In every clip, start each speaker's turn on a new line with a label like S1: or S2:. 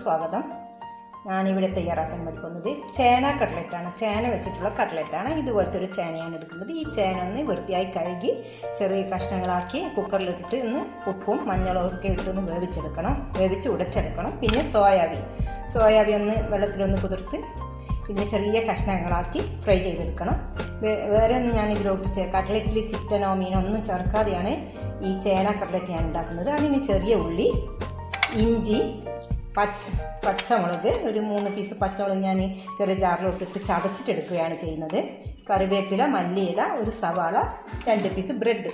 S1: സ്വാഗതം. ഞാനിവിടെ തയ്യാറാക്കാൻ പഠിക്കുന്നത് ചേന കട്ട്ലറ്റാണ്. ചേന വെച്ചിട്ടുള്ള കട്ട്ലറ്റാണ്. ഇതുപോലത്തെ ഒരു ചേനയാണ് എടുക്കുന്നത്. ഈ ചേന ഒന്ന് വൃത്തിയായി കഴുകി ചെറിയ കഷ്ണങ്ങളാക്കി കുക്കറിലിട്ടിട്ട് ഉപ്പും മഞ്ഞളും ഒക്കെ ഇട്ടൊന്ന് വേവിച്ച് ഉടച്ചെടുക്കണം. പിന്നെ സോയാബി ഒന്ന് വെള്ളത്തിലൊന്ന് കുതിർത്ത് ഇതിന് ചെറിയ കഷ്ണങ്ങളാക്കി ഫ്രൈ ചെയ്തെടുക്കണം. വേറെ ഒന്നും ഞാൻ ഇതിലോട്ട് കട്ട്ലറ്റിൽ ചിക്കനോ മീനോ ഒന്നും ചേർക്കാതെയാണ് ഈ ചേന കട്ട്ലറ്റ് ഞാൻ ഉണ്ടാക്കുന്നത്. അതിന് ചെറിയ ഉള്ളി, ഇഞ്ചി, പച്ചമുളക്, ഒരു 3 പീസ് പച്ചമുളക് ഞാൻ ചെറിയ ജാറിലോട്ടിട്ട് ചതച്ചിട്ടെടുക്കുകയാണ് ചെയ്യുന്നത്. കറിവേപ്പില, മല്ലിയില, ഒരു സവാള, 2 പീസ് ബ്രെഡ്.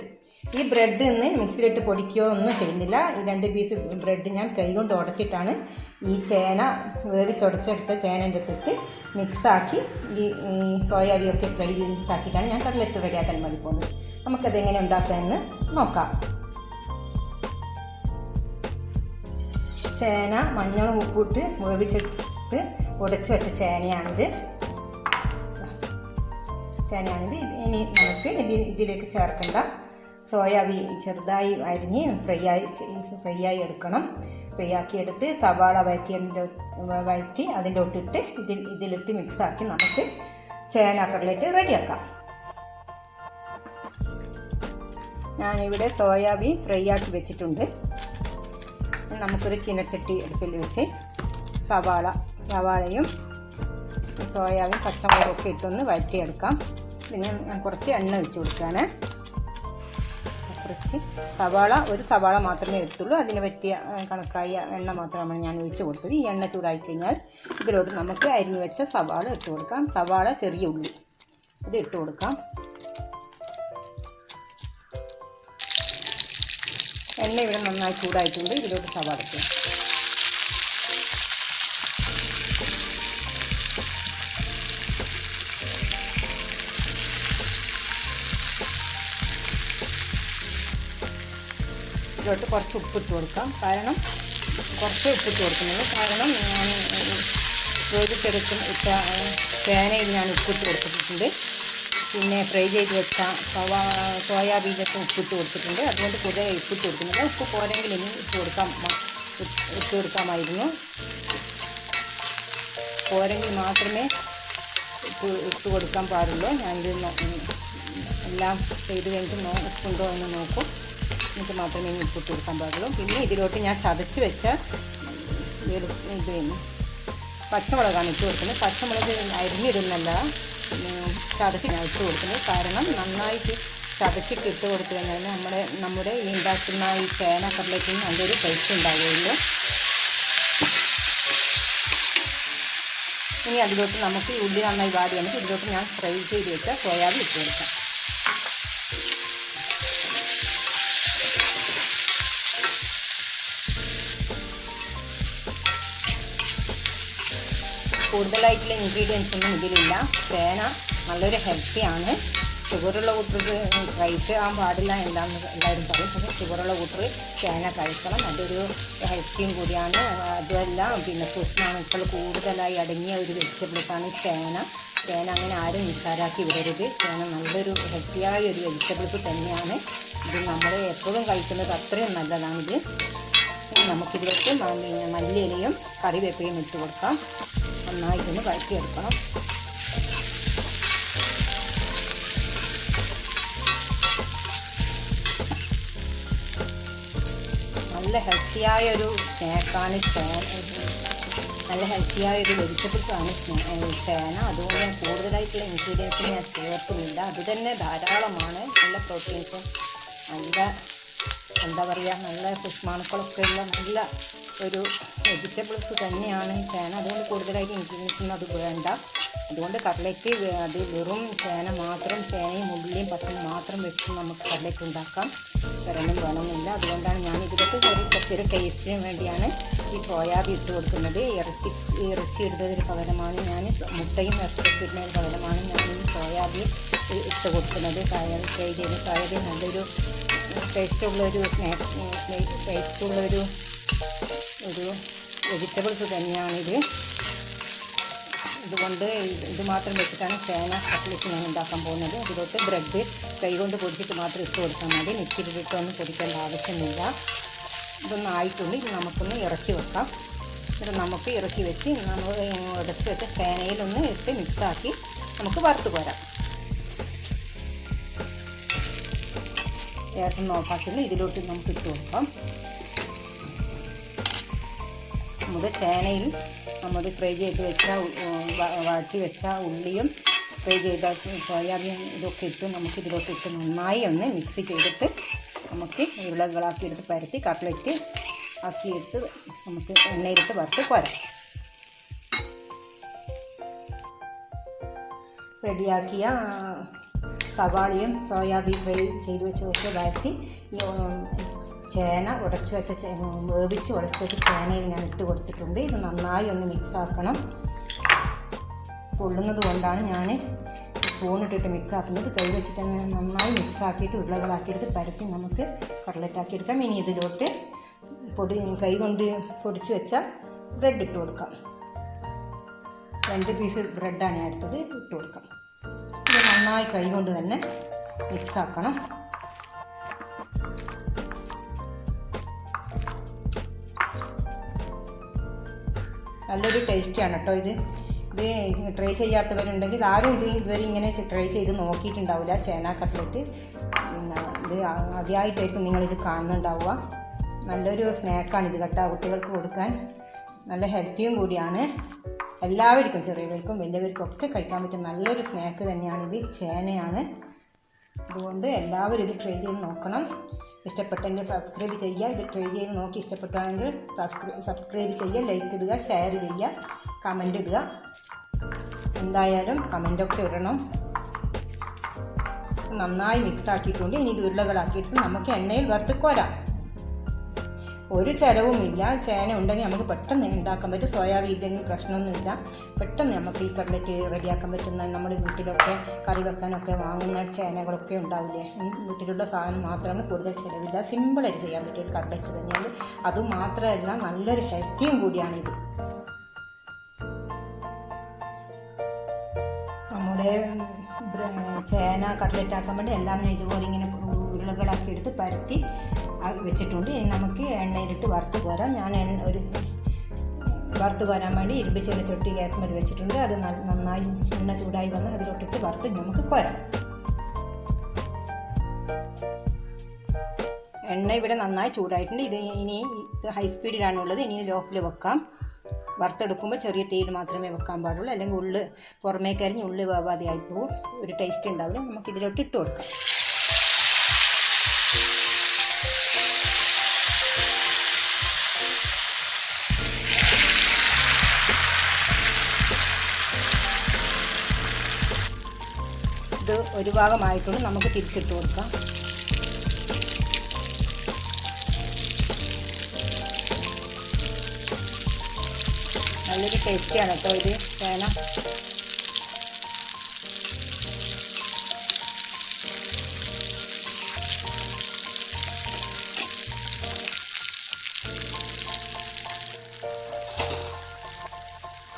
S1: ഈ ബ്രെഡ് ഇന്ന് മിക്സിയിലിട്ട് പൊടിക്കുകയോ ഒന്നും ചെയ്യുന്നില്ല. ഈ 2 പീസ് ബ്രെഡ് ഞാൻ കൈകൊണ്ട് ഉടച്ചിട്ടാണ് ഈ ചേന വേവിച്ചുടച്ചെടുത്ത ചേനൻ്റെ അടുത്തിട്ട് മിക്സാക്കി ഈ സോയാബിയൊക്കെ ഫ്രൈ ചെയ്താക്കിയിട്ടാണ് ഞാൻ കട്ട്ലറ്റ് റെഡിയാക്കാൻ വേണ്ടി പോകുന്നത്. നമുക്കതെങ്ങനെ ഉണ്ടാക്കാമെന്ന് നോക്കാം. ചേന മഞ്ഞളും ഉപ്പിട്ട് വേവിച്ചിട്ട് ഉടച്ച് വെച്ച ചേനയാണിത്. ഇനി നമുക്ക് ഇതിലേക്ക് ചേർക്കേണ്ട സോയാബി ചെറുതായി അരിഞ്ഞ് ഫ്രൈ ആയി എടുക്കണം. ഫ്രൈ ആക്കിയെടുത്ത് സവാള വഴറ്റി അതിൻ്റെ ഒട്ടിട്ട് ഇതിലിട്ട് മിക്സാക്കി നമുക്ക് ചേന കട്ട്ലറ്റ് റെഡിയാക്കാം. ഞാനിവിടെ സോയാബി ഫ്രൈ ആക്കി വെച്ചിട്ടുണ്ട്. നമുക്കൊരു ചീനച്ചട്ടി അടുപ്പിൽ വെച്ച് സവാളയും സോയാബീൻ പച്ചമുളകും ഒക്കെ ഇട്ടൊന്ന് വഴറ്റിയെടുക്കാം. പിന്നെ ഞാൻ കുറച്ച് എണ്ണ ഒഴിച്ച് കൊടുക്കുകയാണ്. ഒരു സവാള മാത്രമേ എടുത്തുള്ളൂ. അതിന് പറ്റിയ കണക്കായ എണ്ണ മാത്രമാണ് ഞാൻ ഒഴിച്ച് കൊടുത്തത്. ഈ എണ്ണ ചൂടായി കഴിഞ്ഞാൽ ഇതിലോട്ട് നമുക്ക് അരിഞ്ഞു വെച്ച സവാള ഇട്ട് കൊടുക്കാം. സവാള, ചെറിയ ഉള്ളി ഇത് ഇട്ട് കൊടുക്കാം. എണ്ണ ഇവിടെ നന്നായി ചൂടായിട്ടുണ്ട്. ഇതിലോട്ട് സവാള ഇട്ടു. ഇതിലോട്ട് കുറച്ച് ഉപ്പിട്ട് കൊടുക്കാം. കുറച്ച് ഉപ്പിട്ട് കൊടുക്കുന്നുള്ളൂ. കാരണം ഞാൻ വേവിച്ചെടുക്കുന്ന ചേനയിൽ ഞാൻ ഉപ്പിട്ട് കൊടുത്തിട്ടുണ്ട്. പിന്നെ ഫ്രൈ ചെയ്ത് വെച്ച സോയാബീനൊക്കെ ഉപ്പിട്ട് കൊടുത്തിട്ടുണ്ട്. അതുകൊണ്ട് കൂടുതൽ ഉപ്പിട്ട് കൊടുക്കുന്നില്ല. ഉപ്പ് പോരെങ്കിൽ ഇനി ഇട്ട് കൊടുക്കാമായിരുന്നു. പോരെങ്കിൽ മാത്രമേ ഇട്ട് കൊടുക്കാൻ പാടുള്ളൂ. ഞാനിത് എല്ലാം ചെയ്ത് കഴിഞ്ഞിട്ട് ഉപ്പുണ്ടോ എന്ന് നോക്കും. എന്നിട്ട് മാത്രമേ ഇനി ഉപ്പിട്ട് കൊടുക്കാൻ പാടുള്ളൂ. പിന്നെ ഇതിലോട്ട് ഞാൻ ചതച്ച് വെച്ച പച്ചമുളകാണ് ഇട്ട് കൊടുക്കുന്നത്. പച്ചമുളക് അരിഞ്ഞിടുന്നല്ല, ചതച്ച് ഞാൻ ഇട്ട് കൊടുക്കുന്നത്. കാരണം നന്നായിട്ട് ചതച്ചിട്ട് ഇട്ട് കൊടുത്തു കഴിഞ്ഞാൽ നമ്മുടെ ഈ ഉണ്ടാക്കുന്ന ഈ ചേന കട്ട്ലറ്റിന് നല്ലൊരു ടേസ്റ്റ് ഉണ്ടാവുകയുള്ളൂ. ഇനി അതിലോട്ട് നമുക്ക് ഈ ഉള്ളി നന്നായി വാടി വന്നിട്ട് ഇതിലോട്ട് ഞാൻ ഫ്രൈ ചെയ്ത് വെച്ച സോയാബീൻ ഇട്ട് കൊടുക്കാം. കൂടുതലായിട്ടുള്ള ഇൻഗ്രീഡിയൻസ് ഒന്നും ഇതിലില്ല. ചേന നല്ലൊരു ഹെൽത്തിയാണ്. ഷുഗറുള്ള കൂട്ടർക്ക് കഴിക്കാൻ പാടില്ല എന്താണെന്ന് എല്ലാവരും പറയും. പക്ഷേ ഷുഗറുള്ള കൂട്ടർ ചേന കഴിക്കണം. അതൊരു ഹെൽത്തിയും കൂടിയാണ്. അതുമല്ല, പിന്നെ സൂക്ഷ്മാണുക്കൾ കൂടുതലായി അടങ്ങിയ ഒരു വെജിറ്റബിൾസാണ് ചേന. അങ്ങനെ ആരും നിസ്സാരാക്കി വിടരുത്. ചേന നല്ലൊരു ഹെൽത്തിയായ ഒരു വെജിറ്റബിൾസ് തന്നെയാണ്. ഇത് നമ്മൾ എപ്പോഴും കഴിക്കുന്നത് അത്രയും നല്ലതാണിത്. നമുക്കിതിലേക്ക് മല്ലിയിലയും കറിവേപ്പിലയും ഇട്ട് കൊടുക്കാം. നന്നായിട്ടൊന്ന് വഴറ്റിയെടുക്കണം. നല്ല ഹെൽത്തിയായൊരു സ്നാക്കാണ് നല്ല ഹെൽത്തിയായൊരു വെജിറ്റബിൾസാണ് ചേന. അതുകൊണ്ട് ഞാൻ കൂടുതലായിട്ടുള്ള ഇൻഗ്രീഡിയൻസ് ഞാൻ ചേർക്കുന്നില്ല. അത് തന്നെ ധാരാളമാണ്. നല്ല പ്രോട്ടീൻസും നല്ല സൂക്ഷ്മാണുക്കളൊക്കെ ഉള്ള നല്ല ഒരു വെജിറ്റബിൾസ് തന്നെയാണ് ചേന. അതുകൊണ്ട് കൂടുതലായിട്ട് ഇൻഗ്രീഡിയൻസൊന്നും അത് വേണ്ട. അതുകൊണ്ട് കട്ട്ലറ്റ് അത് വെറും ചേനയും ഉള്ളിയും പച്ചയും മാത്രം വെച്ച് നമുക്ക് കട്ട്ലറ്റ് ഉണ്ടാക്കാം. വേറൊന്നും വേണമെന്നില്ല. അതുകൊണ്ടാണ് ഞാൻ ഇതിലൊക്കെ കുറച്ചൊരു ടേസ്റ്റിന് വേണ്ടിയാണ് ഈ സോയാബീൻ ഇട്ട് കൊടുക്കുന്നത്. ഇറച്ചി ഇടുന്നതിന് പകരമാണ് ഞാൻ മുട്ടയും ഇറച്ചിയൊക്കെ ഇടുന്നതിന് പകരമാണ് ഞാൻ ഈ സോയാബീൻ ഇട്ട് കൊടുക്കുന്നത്. സോയാബീൻ നല്ലൊരു ടേസ്റ്റുള്ളൊരു വെജിറ്റബിൾസ് തന്നെയാണിത്. ഇതുകൊണ്ട് ഇത് മാത്രം വെച്ചിട്ടാണ് ചേന കട്ട്ലറ്റ് ഞാൻ ഉണ്ടാക്കാൻ പോകുന്നത്. ഇതിലോട്ട് ബ്രെഡ് കൈകൊണ്ട് പൊടിച്ചിട്ട് മാത്രം ഇട്ട് കൊടുത്താൽ മതി. മിക്സിയിലിട്ടൊന്നും പൊടിക്കേണ്ട ആവശ്യമില്ല. ഇതൊന്നും ആയിട്ടുണ്ട്. ഇത് നമുക്കൊന്ന് ഇറക്കി വെക്കാം. എന്നിട്ട് നമുക്ക് ഇറക്കി വെച്ച് നമ്മൾ ഉടച്ച് വെച്ച ചേനയിലൊന്ന് ഇട്ട് മിക്സാക്കി നമുക്ക് വറുത്ത് പോരാം. ഗ്യാസൊന്ന് ഓഫാക്കിയിട്ട് ഇതിലോട്ട് നമുക്ക് ഇട്ട് കൊടുക്കാം. നമ്മുടെ ചേനയിൽ നമ്മൾ ഫ്രൈ ചെയ്ത് വെച്ച വാട്ടി വെച്ച ഉള്ളിയും ഫ്രൈ ചെയ്ത സോയാബീൻ ഇതൊക്കെ ഇട്ട് നമുക്ക് ഇതിലോട്ട് ഇട്ട് നന്നായി ഒന്ന് മിക്സ് ചെയ്തിട്ട് നമുക്ക് ഉരുളകളാക്കി എടുത്ത് പരത്തി കട്ട്ലറ്റ് ആക്കിയിട്ട് നമുക്ക് എണ്ണയിലിട്ട് വറുത്ത് പോരാം. റെഡിയാക്കിയ സവാളയും സോയാബീൻ ഫ്രൈ ചെയ്ത് വെച്ചതൊക്കെ വഴറ്റി ചേന ഉടച്ച് വെച്ച വേവിച്ച് ഉടച്ച് വെച്ച ചേനയിൽ ഞാൻ ഇട്ട് കൊടുത്തിട്ടുണ്ട്. ഇത് നന്നായി ഒന്ന് മിക്സ് ആക്കണം. പൊള്ളുന്നത് കൊണ്ടാണ് ഞാൻ സ്പൂണിട്ടിട്ട് മിക്സ് ആക്കുന്നത്. കൈ വെച്ചിട്ട് തന്നെ നന്നായി മിക്സ് ആക്കിയിട്ട് ഉരുളകളാക്കിയെടുത്ത് പരത്തി നമുക്ക് കട്ട്ലറ്റ് എടുക്കാം. ഇനി ഇതിലോട്ട് കൈ കൊണ്ട് പൊടിച്ച് വെച്ച ബ്രെഡ് ഇട്ട് കൊടുക്കാം. 2 പീസ് ബ്രെഡാണ് ഞാൻ എടുത്തത്, ഇട്ട് കൊടുക്കാം. ഇത് നന്നായി കൈ കൊണ്ട് തന്നെ മിക്സ് ആക്കണം. നല്ലൊരു ടേസ്റ്റിയാണ് കേട്ടോ ഇത്. ട്രൈ ചെയ്യാത്തവരുണ്ടെങ്കിൽ ആരും ഇതുവരെ ഇങ്ങനെ ട്രൈ ചെയ്ത് നോക്കിയിട്ടുണ്ടാവില്ല ചേന കട്ട്ലറ്റ്. പിന്നെ ഇത് ആദ്യമായിട്ടായിരിക്കും നിങ്ങളിത് കാണുന്നുണ്ടാവുക. നല്ലൊരു സ്നാക്കാണ് ഇത് കേട്ടോ, കുട്ടികൾക്ക് കൊടുക്കാൻ നല്ല ഹെൽത്തിയും കൂടിയാണ്. എല്ലാവർക്കും ചെറിയവർക്കും വലിയവർക്കും ഒക്കെ കഴിക്കാൻ പറ്റും നല്ലൊരു സ്നാക്ക് തന്നെയാണിത്. ചേനയാണ്. അതുകൊണ്ട് എല്ലാവരും ഇത് ട്രൈ ചെയ്ത് നോക്കണം. ഇഷ്ടപ്പെട്ടെങ്കിൽ സബ്സ്ക്രൈബ് ചെയ്യുക. ഇത് ട്രൈ ചെയ്ത് നോക്കി ഇഷ്ടപ്പെട്ടാണെങ്കിൽ സബ്സ്ക്രൈബ് ചെയ്യുക, ലൈക്ക് ഇടുക, ഷെയർ ചെയ്യുക, കമൻ്റ് ഇടുക. എന്തായാലും കമൻ്റൊക്കെ ഇടണം. നന്നായി മിക്സ് ആക്കിയിട്ടുണ്ട്. ഇനി ഇത് ഉരുളകളാക്കിയിട്ട് നമുക്ക് എണ്ണയിൽ വറുത്ത് കോരാം. ഒരു ചിലവുമില്ല. ചേന ഉണ്ടെങ്കിൽ നമുക്ക് പെട്ടെന്ന് ഉണ്ടാക്കാൻ പറ്റും. സോയാബീൻ ഇല്ലെങ്കിൽ പ്രശ്നമൊന്നുമില്ല. പെട്ടെന്ന് നമുക്ക് ഈ കട്ട്ലറ്റ് റെഡിയാക്കാൻ പറ്റുന്ന നമ്മുടെ വീട്ടിലൊക്കെ കറി വെക്കാനൊക്കെ വാങ്ങുന്ന ചേനകളൊക്കെ ഉണ്ടാവില്ലേ, വീട്ടിലുള്ള സാധനം മാത്രമാണ്, കൂടുതൽ ചിലവില്ല. സിമ്പിളായിട്ട് ചെയ്യാൻ പറ്റിയ ഒരു കട്ട്ലറ്റ് തന്നെയാണ്. അതുമാത്രമല്ല നല്ലൊരു ഹെൽത്തിയും കൂടിയാണിത്. നമ്മുടെ ചേന കട്ട്ലറ്റ് ആക്കാൻ വേണ്ടി എല്ലാം ഞാൻ ഇതുപോലെ ഇങ്ങനെ ഉരുളകളാക്കി എടുത്ത് പരത്തി വെച്ചിട്ടുണ്ട്. ഇനി നമുക്ക് എണ്ണയിലിട്ട് വറുത്ത് കോരാം. ഞാൻ ഒരു വറുത്ത് കോരാൻ വേണ്ടി ഇരുമ്പ് ചട്ടി ഗ്യാസ് മേൽ വെച്ചിട്ടുണ്ട്. അത് നന്നായി എണ്ണ ചൂടായി വന്ന് അതിലോട്ടിട്ട് വറുത്ത് നമുക്ക് കോരാം. എണ്ണ ഇവിടെ നന്നായി ചൂടായിട്ടുണ്ട്. ഇത് ഇനി ഹൈ സ്പീഡിലാണുള്ളത്. ഇനി ലോക്കിൽ വെക്കാം. വറുത്തെടുക്കുമ്പോൾ ചെറിയ തീയിൽ മാത്രമേ വെക്കാൻ പാടുള്ളൂ, അല്ലെങ്കിൽ ഉള്ളി പുറമേ കരിഞ്ഞ് ഉള്ളി വേവാതെ ആയിപ്പോവും, ഒരു ടേസ്റ്റ് ഉണ്ടാവില്ല. നമുക്ക് ഇതിലോട്ട് ഇട്ട് കൊടുക്കാം. ഇത് ഒരു ഭാഗമായിട്ടുണ്ട്, നമുക്ക് തിരിച്ചിട്ട് കൊടുക്കാം. നല്ലൊരു ടേസ്റ്റിയാണ് കേട്ടോ ഇത് ചേന.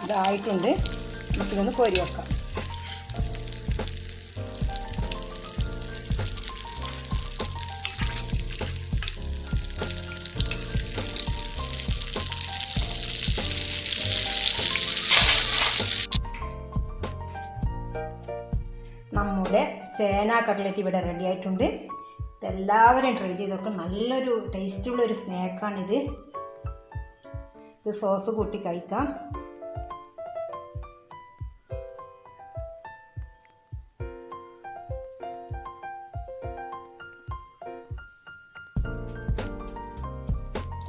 S1: ഇതായിട്ടുണ്ട്, നമുക്കിതൊന്ന് കോരി വെക്കാം. നമ്മുടെ ചേന കട്ട്ലറ്റ് ഇവിടെ റെഡി ആയിട്ടുണ്ട്. ഇതെല്ലാവരും ട്രൈ ചെയ്തൊക്കെ നല്ലൊരു ടേസ്റ്റുള്ളൊരു സ്നാക്കാണിത്. ഇത് സോസ് കൂട്ടി കഴിക്കാം.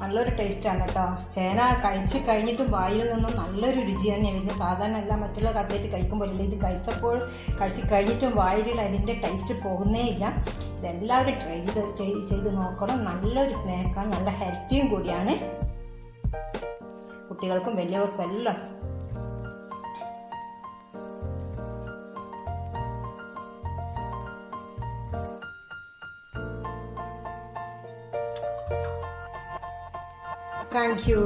S1: നല്ലൊരു ടേസ്റ്റാണ് കേട്ടോ. ചേന കഴിച്ച് കഴിഞ്ഞിട്ടും വായിൽ നിന്നും നല്ലൊരു രുചി തന്നെയാണ്. പിന്നെ സാധാരണ എല്ലാം മറ്റുള്ള കട്ട്ലറ്റ് കഴിക്കുമ്പോഴല്ല, ഇത് കഴിച്ച് കഴിഞ്ഞിട്ടും വായിൽ അതിൻ്റെ ടേസ്റ്റ് പോകുന്നേ ഇല്ല. ഇതെല്ലാവരും ട്രൈ ചെയ്ത് നോക്കണം. നല്ലൊരു സ്നാക്കാണ്, നല്ല ഹെൽത്തിയും കൂടിയാണ്. കുട്ടികൾക്കും വലിയവർക്കും എല്ലാം. Thank you.